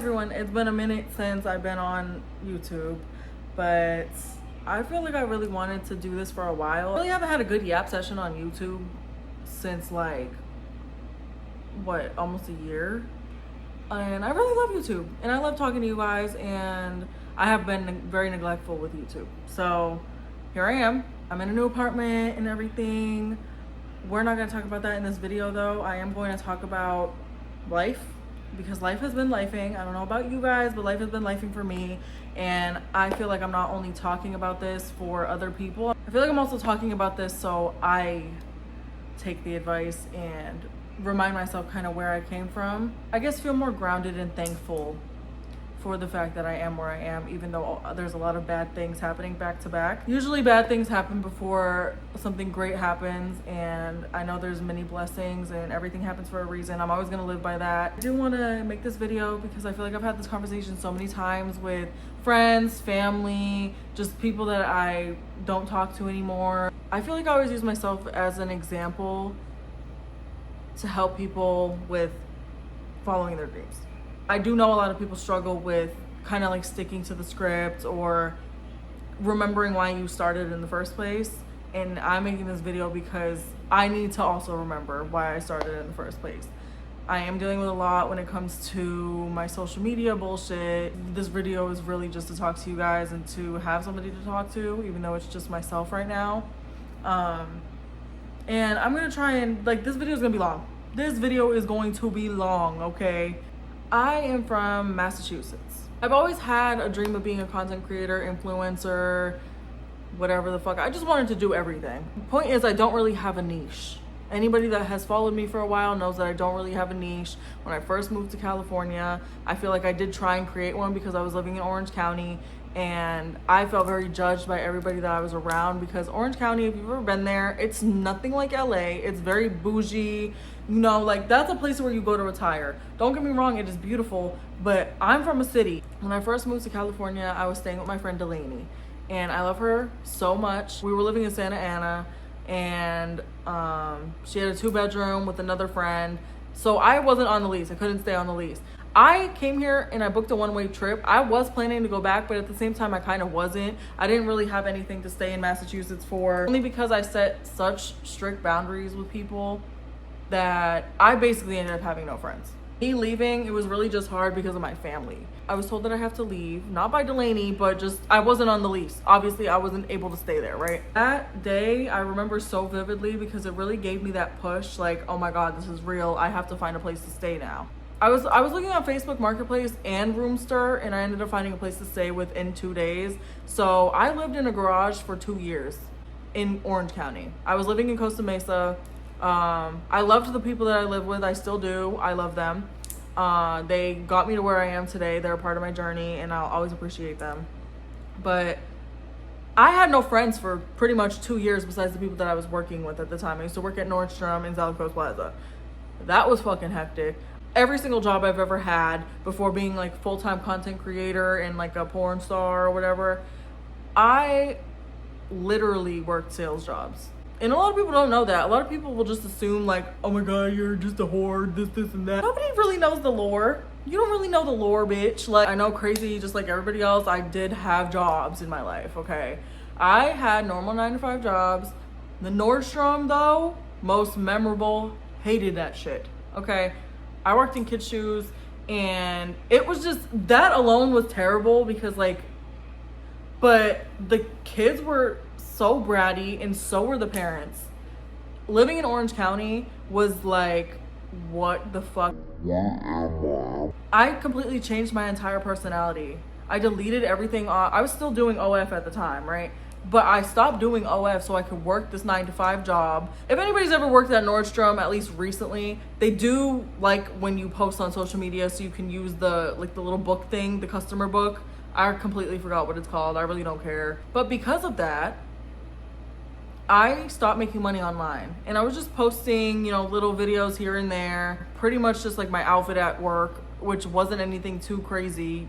everyone. It's been a minute since I've been on YouTube, but I feel like I really wanted to do this for a while. I really haven't had a good yap session on YouTube since like, what, almost a year? And I really love YouTube and I love talking to you guys, and I have been very neglectful with YouTube. So here I am. I'm in a new apartment and everything. We're not gonna talk about that in this video though. I am going to talk about life, because life has been lifing. I don't know about you guys, but life has been lifing for me. And I feel like I'm not only talking about this for other people, I feel like I'm also talking about this so I take the advice and remind myself kind of where I came from. I guess feel more grounded and thankful for the fact that I am where I am, even though there's a lot of bad things happening back to back. Usually bad things happen before something great happens, and I know there's many blessings and everything happens for a reason. I'm always gonna live by that. I do wanna make this video because I feel like I've had this conversation so many times with friends, family, just people that I don't talk to anymore. I feel like I always use myself as an example to help people with following their dreams. I do know a lot of people struggle with kind of like sticking to the script or remembering why you started in the first place. And I'm making this video because I need to also remember why I started in the first place. I am dealing with a lot when it comes to my social media bullshit. This video is really just to talk to you guys and to have somebody to talk to, even though it's just myself right now. And I'm gonna try and, like, this video is gonna be long. This video is going to be long, okay? I am from Massachusetts. I've always had a dream of being a content creator, influencer, whatever the fuck. I just wanted to do everything. The point is, I don't really have a niche. Anybody that has followed me for a while knows that I don't really have a niche. When I first moved to California, I feel like I did try and create one because I was living in Orange County, and I felt very judged by everybody that I was around, because Orange County, if you've ever been there, it's nothing like LA. It's very bougie, you know, like that's a place where you go to retire. Don't get me wrong, it is beautiful, but I'm from a city. When I first moved to California, I was staying with my friend Delaney, and I love her so much. We were living in Santa Ana, and she had a 2-bedroom with another friend. So I wasn't on the lease. I couldn't stay on the lease. I came here and I booked a one-way trip. I was planning to go back, but at the same time, I kind of wasn't. I didn't really have anything to stay in Massachusetts for, only because I set such strict boundaries with people that I basically ended up having no friends. Me leaving, it was really just hard because of my family. I was told that I have to leave, not by Delaney, but just I wasn't on the lease. Obviously, I wasn't able to stay there, right? That day, I remember so vividly because it really gave me that push, like, oh my God, this is real. I have to find a place to stay now. I was looking on Facebook Marketplace and Roomster, and I ended up finding a place to stay within 2 days. So I lived in a garage for 2 years in Orange County. I was living in Costa Mesa. I loved the people that I live with. I still do. I love them. They got me to where I am today. They're a part of my journey, and I'll always appreciate them. But I had no friends for pretty much 2 years besides the people that I was working with at the time. I used to work at Nordstrom in South Coast Plaza. That was fucking hectic. Every single job I've ever had before being like full-time content creator and like a porn star or whatever, I literally worked sales jobs. And a lot of people don't know that. A lot of people will just assume like, oh my God, you're just a whore, this and that. Nobody really knows the lore. You don't really know the lore, bitch. Like, I know, crazy, just like everybody else, I did have jobs in my life, okay? I had normal 9-to-5 jobs. The Nordstrom though, most memorable, hated that shit, okay? I worked in kids' shoes, and it was just, that alone was terrible because like, but the kids were so bratty and so were the parents. Living in Orange County was like, what the fuck? I completely changed my entire personality. I deleted everything off. I was still doing OF at the time, right? But I stopped doing OF so I could work this 9-to-5 job. If anybody's ever worked at Nordstrom, at least recently, they do like when you post on social media so you can use the like the little book thing, the customer book. I completely forgot what it's called. I really don't care. But because of that, I stopped making money online, and I was just posting, you know, little videos here and there, pretty much just like my outfit at work, which wasn't anything too crazy.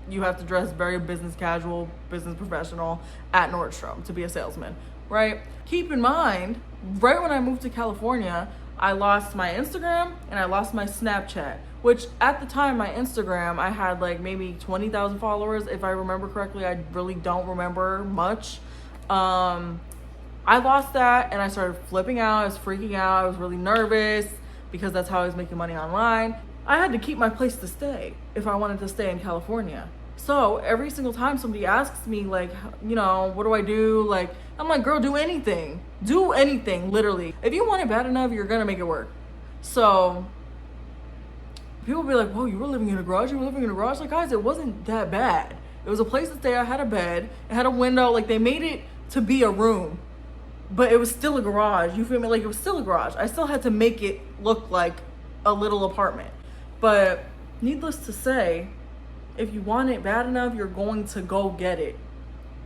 You have to dress very business casual, business professional at Nordstrom to be a salesman, right? Keep in mind, right when I moved to California, I lost my Instagram and I lost my Snapchat, which at the time, my Instagram, I had like maybe 20,000 followers. If I remember correctly, I really don't remember much. I lost that and I started flipping out. I was freaking out. I was really nervous because that's how I was making money online. I had to keep my place to stay if I wanted to stay in California. So every single time somebody asks me, like, you know, what do I do? Like, I'm like, girl, do anything. Do anything, literally. If you want it bad enough, you're gonna make it work. So people be like, whoa, you were living in a garage? You were living in a garage? Like, guys, it wasn't that bad. It was a place to stay. I had a bed. It had a window. Like, they made it to be a room, but it was still a garage. You feel me? Like, it was still a garage. I still had to make it look like a little apartment. But needless to say, if you want it bad enough, you're going to go get it.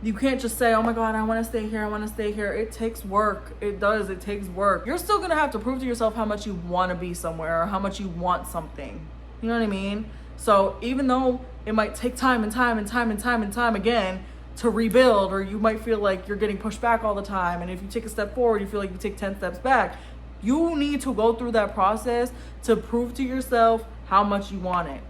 You can't just say, oh my God, I want to stay here. I want to stay here. It takes work. It does. It takes work. You're still going to have to prove to yourself how much you want to be somewhere or how much you want something. You know what I mean? So even though it might take time and time and time and time and time again to rebuild, or you might feel like you're getting pushed back all the time, and if you take a step forward, you feel like you take 10 steps back, you need to go through that process to prove to yourself how much you want it.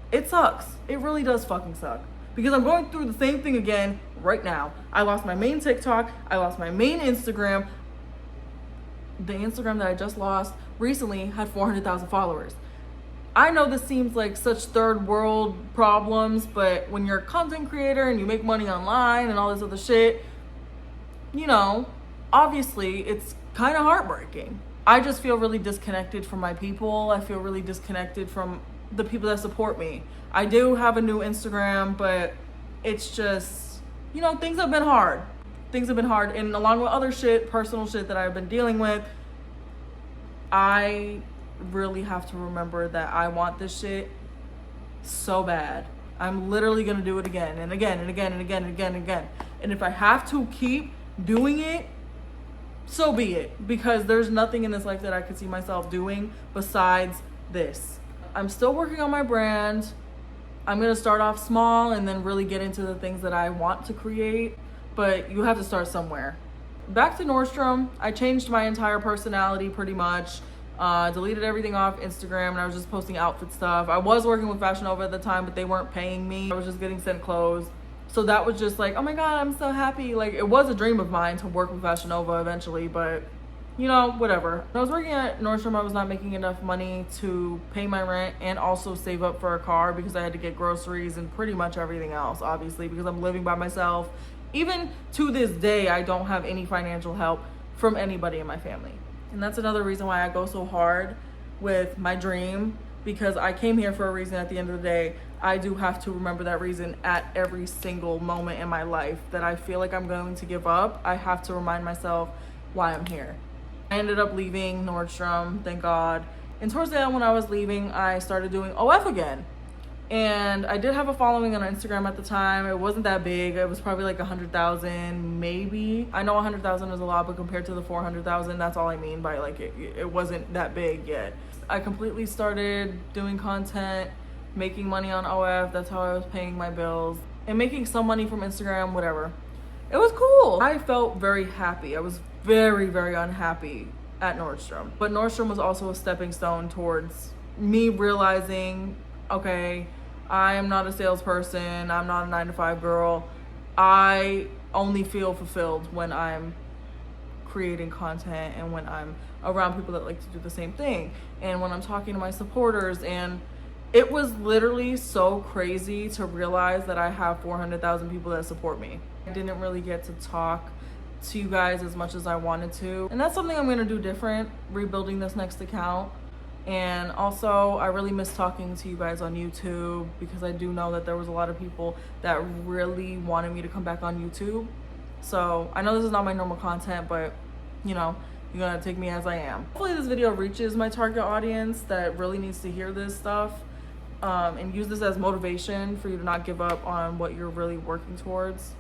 It sucks. It really does fucking suck. Because I'm going through the same thing again right now. I lost my main TikTok. I lost my main Instagram. The Instagram that I just lost recently had 400,000 followers. I know this seems like such third world problems, but when you're a content creator and you make money online and all this other shit, you know, obviously it's kind of heartbreaking. I just feel really disconnected from my people. I feel really disconnected from the people that support me. I do have a new Instagram, but it's just, you know, things have been hard. Things have been hard. And along with other shit, personal shit that I've been dealing with, I really have to remember that I want this shit so bad. I'm literally gonna do it again and again and again and again and again and again. And if I have to keep doing it, so be it. Because there's nothing in this life that I could see myself doing besides this. I'm still working on my brand. I'm gonna start off small and then really get into the things that I want to create. But you have to start somewhere. Back to Nordstrom, I changed my entire personality pretty much. Deleted everything off Instagram and I was just posting outfit stuff. I was working with Fashion Nova at the time, but they weren't paying me. I was just getting sent clothes. So that was just like, oh my God, I'm so happy. Like, it was a dream of mine to work with Fashion Nova eventually, but you know, whatever. When I was working at Nordstrom, I was not making enough money to pay my rent and also save up for a car because I had to get groceries and pretty much everything else, obviously, because I'm living by myself. Even to this day, I don't have any financial help from anybody in my family. And that's another reason why I go so hard with my dream, because I came here for a reason. At the end of the day, I do have to remember that reason at every single moment in my life that I feel like I'm going to give up. I have to remind myself why I'm here. I ended up leaving Nordstrom, thank God. And towards the end, when I was leaving, I started doing OF again. And I did have a following on Instagram at the time. It wasn't that big. It was probably like 100,000, maybe. I know 100,000 is a lot, but compared to the 400,000, that's all I mean by like it wasn't that big yet. I completely started doing content, making money on OF. That's how I was paying my bills and making some money from Instagram, whatever. It was cool. I felt very happy. I was very, very unhappy at Nordstrom. But Nordstrom was also a stepping stone towards me realizing, okay, I am not a salesperson. I'm not a 9-to-5 girl. I only feel fulfilled when I'm creating content and when I'm around people that like to do the same thing and when I'm talking to my supporters. And it was literally so crazy to realize that I have 400,000 people that support me. I didn't really get to talk to you guys as much as I wanted to, and that's something I'm going to do different, rebuilding this next account. And also, I really miss talking to you guys on YouTube, because I do know that there was a lot of people that really wanted me to come back on YouTube. So I know this is not my normal content, but you know, you're gonna take me as I am. Hopefully this video reaches my target audience that really needs to hear this stuff, and use this as motivation for you to not give up on what you're really working towards.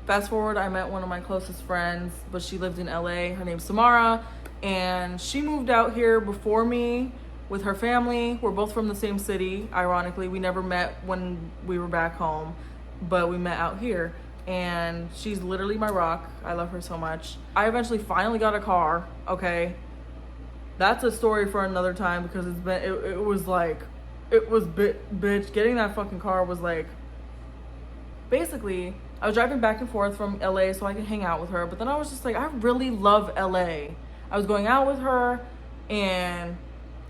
Fast forward, I met one of my closest friends, but she lived in LA. Her name's Samara, and she moved out here before me with her family. We're both from the same city, ironically. We never met when we were back home, but we met out here. And she's literally my rock. I love her so much. I eventually finally got a car, okay? That's a story for another time, because it was like, bitch, getting that fucking car was like, basically, I was driving back and forth from LA so I could hang out with her, but then I was just like, I really love LA. I was going out with her and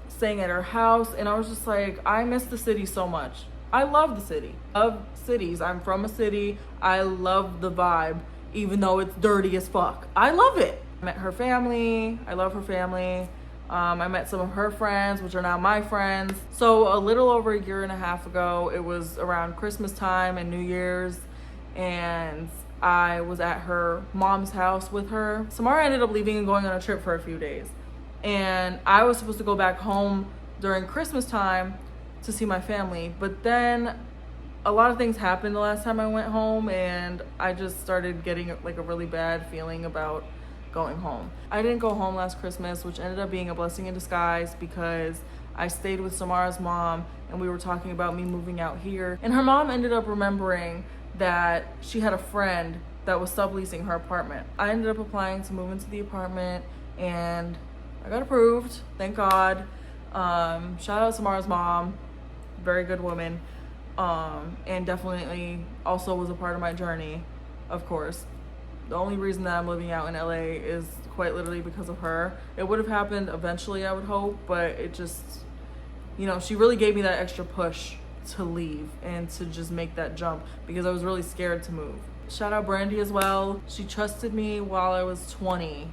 staying at her house, and I was just like, I miss the city so much. I love the city. I love cities. I'm from a city. I love the vibe, even though it's dirty as fuck. I love it. I met her family. I love her family. I met some of her friends, which are now my friends. So a little over a year and a half ago, it was around Christmas time and New Year's, and I was at her mom's house with her. Samara ended up leaving and going on a trip for a few days. And I was supposed to go back home during Christmas time to see my family. But then a lot of things happened the last time I went home, and I just started getting like a really bad feeling about going home. I didn't go home last Christmas, which ended up being a blessing in disguise, because I stayed with Samara's mom and we were talking about me moving out here. And her mom ended up remembering that she had a friend that was subleasing her apartment. I ended up applying to move into the apartment, and I got approved, thank God. Shout out to Samara's mom, very good woman, and definitely also was a part of my journey, of course. The only reason that I'm living out in LA is quite literally because of her. It would have happened eventually, I would hope, but it just, you know, she really gave me that extra push to leave and to just make that jump, because I was really scared to move. Shout out Brandy as well. She trusted me while I was 20,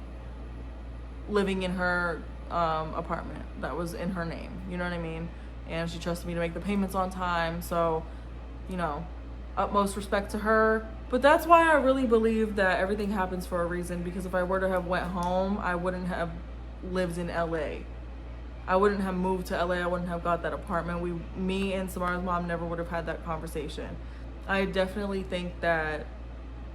living in her apartment that was in her name, you know what I mean? And she trusted me to make the payments on time. So, you know, utmost respect to her. But that's why I really believe that everything happens for a reason, because if I were to have went home, I wouldn't have lived in LA. I wouldn't have moved to LA. I wouldn't have got that apartment. Me and Samara's mom never would have had that conversation. I definitely think that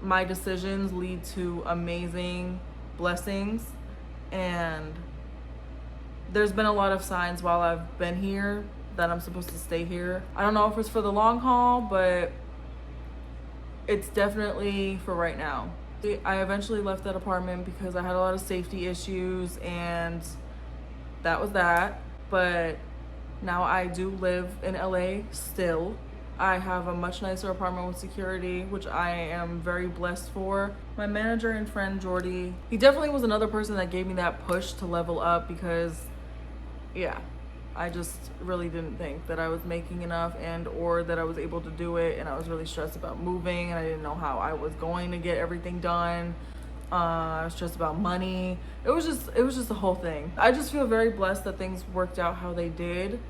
my decisions lead to amazing blessings, and there's been a lot of signs while I've been here that I'm supposed to stay here. I don't know if it's for the long haul, but it's definitely for right now. I eventually left that apartment because I had a lot of safety issues, and that was that. But now I do live in LA still. I have a much nicer apartment with security, which I am very blessed for. My manager and friend Jordy, he definitely was another person that gave me that push to level up, because yeah, I just really didn't think that I was making enough or that I was able to do it, and I was really stressed about moving, and I didn't know how I was going to get everything done. I was stressed about money. It was just the whole thing. I just feel very blessed that things worked out how they did.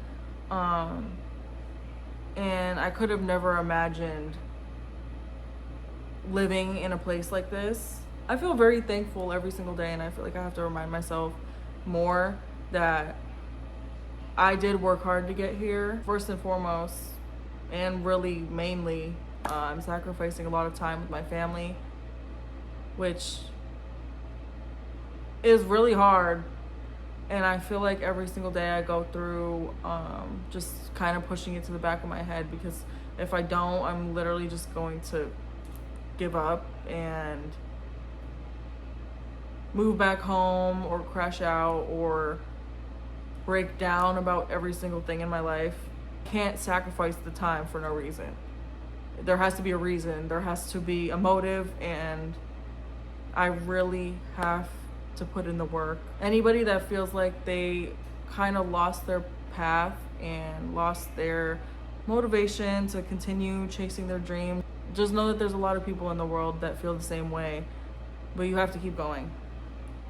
And I could have never imagined living in a place like this. I feel very thankful every single day, and I feel like I have to remind myself more that I did work hard to get here, first and foremost, and really mainly, I'm sacrificing a lot of time with my family, which is really hard. And I feel like every single day I go through just kind of pushing it to the back of my head, because if I don't, I'm literally just going to give up and move back home or crash out or break down about every single thing in my life. Can't sacrifice the time for no reason. There has to be a reason. There has to be a motive, and I really have to put in the work. Anybody that feels like they kind of lost their path and lost their motivation to continue chasing their dream, just know that there's a lot of people in the world that feel the same way, but you have to keep going.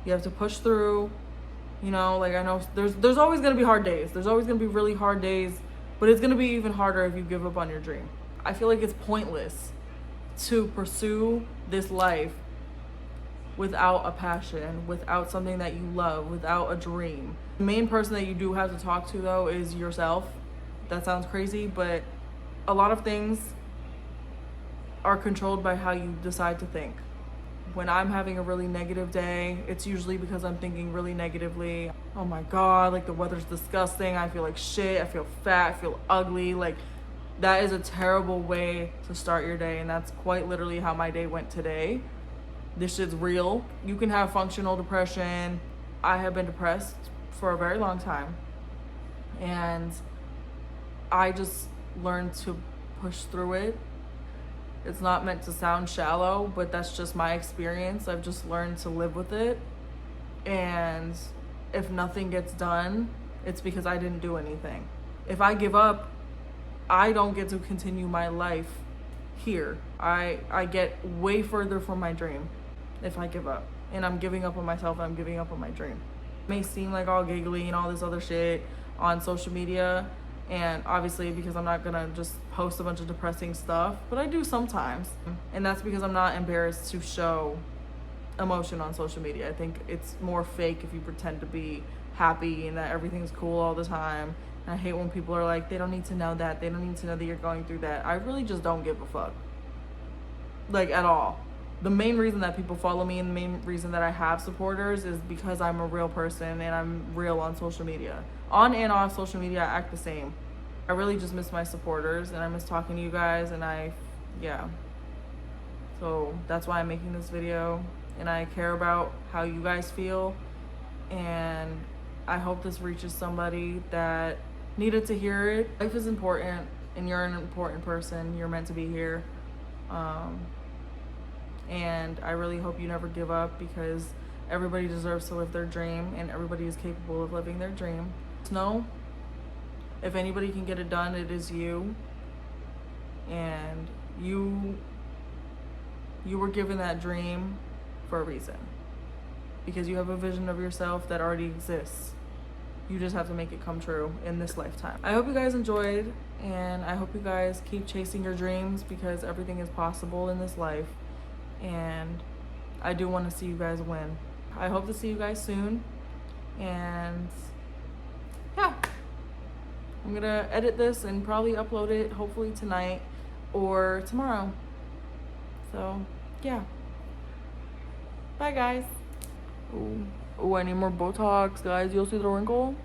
You have to push through. You know, like, I know there's always gonna be hard days. There's always gonna be really hard days, but it's gonna be even harder if you give up on your dream. I feel like it's pointless to pursue this life without a passion, without something that you love, without a dream. The main person that you do have to talk to, though, is yourself. That sounds crazy, but a lot of things are controlled by how you decide to think. When I'm having a really negative day, it's usually because I'm thinking really negatively. Oh my God, like, the weather's disgusting. I feel like shit. I feel fat. I feel ugly. Like, that is a terrible way to start your day. And that's quite literally how my day went today. This shit's real. You can have functional depression. I have been depressed for a very long time, and I just learned to push through it. It's not meant to sound shallow, but that's just my experience. I've just learned to live with it. And if nothing gets done, it's because I didn't do anything. If I give up, I don't get to continue my life here. I get way further from my dream if I give up. And I'm giving up on myself, and I'm giving up on my dream. It may seem like all giggly and all this other shit on social media, and obviously because I'm not gonna just post a bunch of depressing stuff, but I do sometimes. And that's because I'm not embarrassed to show emotion on social media. I think it's more fake if you pretend to be happy and that everything's cool all the time. And I hate when people are like, they don't need to know that. They don't need to know that you're going through that. I really just don't give a fuck. Like, at all. The main reason that people follow me and the main reason that I have supporters is because I'm a real person and I'm real on social media. On and off social media, I act the same. I really just miss my supporters, and I miss talking to you guys, and yeah. So that's why I'm making this video, and I care about how you guys feel, and I hope this reaches somebody that needed to hear it. Life is important, and you're an important person. You're meant to be here. And I really hope you never give up, because everybody deserves to live their dream, and everybody is capable of living their dream. Just know, if anybody can get it done, it is you. And you were given that dream for a reason, because you have a vision of yourself that already exists. You just have to make it come true in this lifetime. I hope you guys enjoyed, and I hope you guys keep chasing your dreams, because everything is possible in this life. And I do want to see you guys win. I hope to see you guys soon. And yeah, I'm gonna edit this and probably upload it hopefully tonight or tomorrow. So yeah, bye guys. Oh, I need more Botox, guys. You'll see the wrinkle.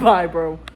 Bye, bro.